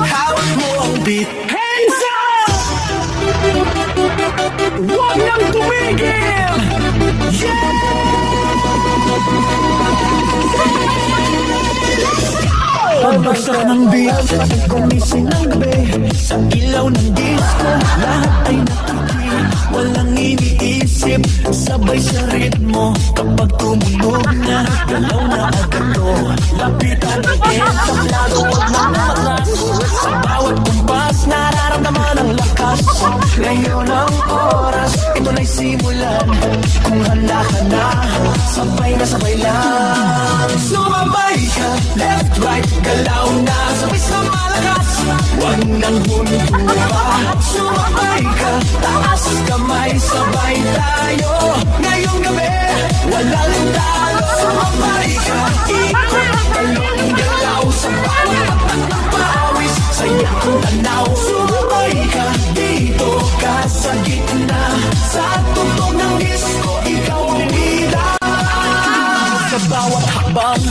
Hawak mo ang beat. Hands up! Huwag nang tumigil! Pagbagsak ng beat, gumising ng gabi. Sa ilaw ng disco, lahat ay nakikinig. Walang iniisip, sabay sa ritmo. Kapag tumunog na, galaw na agad to. Lapitan ang etap, lalo wag na matas. Sa bawat kumpas, nararamdaman ang lakas. Ngayon ang oras, ito na'y simulan. Kung handa ka na, sabay na sabay lang. Sumabay ka, left, right, galaw na, sabay sa malakas. Huwag nang humuhupa. Sumabay ka, taas kamay, sabay tayo. Ngayong gabi, walang talo. Sumabay ka, ikot, talong, galaw. Sa bawat patak ng pawis, saya ang tanaw. Sumabay ka, dito ka sa gitna. Sa tugtog ng disco, ikaw ang bida. Sa bawat hakbang